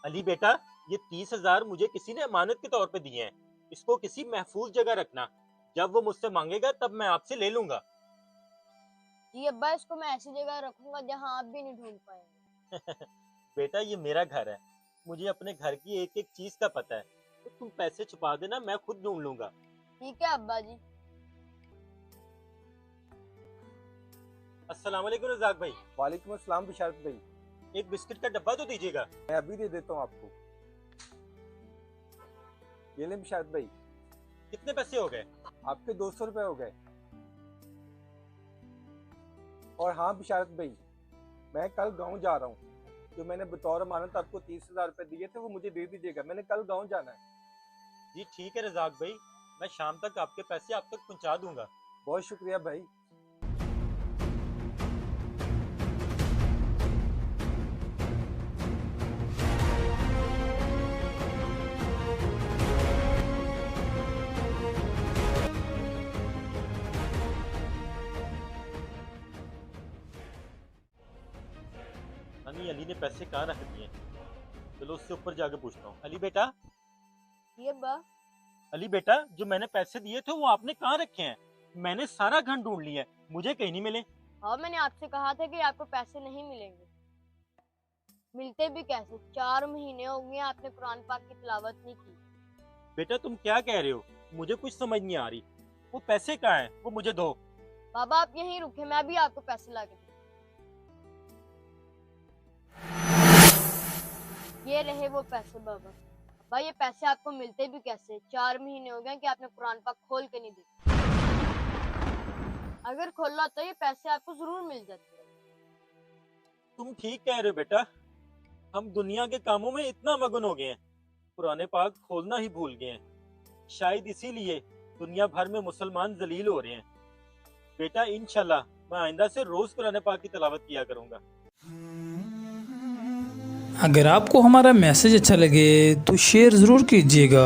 अली बेटा, ये 30,000 मुझे किसी ने अमानत के तौर पे दिए हैं। इसको किसी महफूज जगह रखना। जब वो मुझसे मांगेगा तब मैं आपसे ले लूंगा। जी अब्बा, इसको मैं ऐसी जगह रखूंगा जहाँ आप भी नहीं ढूंढ पाएंगे। बेटा, ये मेरा घर है। मुझे अपने घर की एक एक चीज का पता है। तो तुम पैसे छुपा देना, मैं खुद ढूंढ लूंगा। ठीक है अब्बा जी। अस्सलाम वालेकुम रज़ाक भाई। वालेकुम अस्सलाम बिशारत भाई। एक बिस्किट का डब्बा तो दीजिएगा। मैं अभी दे देता हूँ आपको। ये लें बिशारत भाई, कितने पैसे हो गए? आपके 200 रुपए हो गए। और हाँ बिशारत भाई, मैं कल गांव जा रहा हूँ। जो मैंने बतौर अमानत आपको 30,000 रुपए दिए थे वो मुझे दे दीजिएगा। मैंने कल गांव जाना है। जी ठीक है रज़ाक भाई, मैं शाम तक आपके पैसे आप तक पहुंचा दूंगा। बहुत शुक्रिया भाई। नहीं, अली ने पैसे कहाँ रख दिए? चलो उससे ऊपर जाके पूछता हूँ। अली बेटा, जी अब्बा। अली बेटा, जो मैंने पैसे दिए थे वो आपने कहाँ रखे हैं? मैंने सारा घर ढूंढ लिया है, मुझे कहीं नहीं मिले। हाँ, मैंने आपसे कहा था कि आपको पैसे नहीं मिलेंगे। मिलते भी कैसे? 4 महीने हो गए आपने कुरान पाक की तिलावत नहीं की। बेटा तुम क्या कह रहे हो? मुझे कुछ समझ नहीं आ रही। वो पैसे कहाँ हैं? वो मुझे दो। बाबा आप यहीं रुके, मैं भी आपको पैसे ला के दूँ। ये रहे वो पैसे बाबा। अब्बा ये पैसे आपको मिलते भी कैसे? 4 महीने हो गए कि आपने कुरान पाक खोल के नहीं देखा। अगर खोला तो ये पैसे आपको जरूर मिल जाते। तुम ठीक कह रहे हो बेटा, हम दुनिया के कामों में इतना मगन हो गए हैं, पुराने पाक खोलना ही भूल गए हैं। शायद इसीलिए दुनिया भर में मुसलमान जलील हो रहे हैं। बेटा इंशाल्लाह मैं आइंदा से रोज कुरान पाक की तिलावत किया करूंगा। अगर आपको हमारा मैसेज अच्छा लगे तो शेयर ज़रूर कीजिएगा।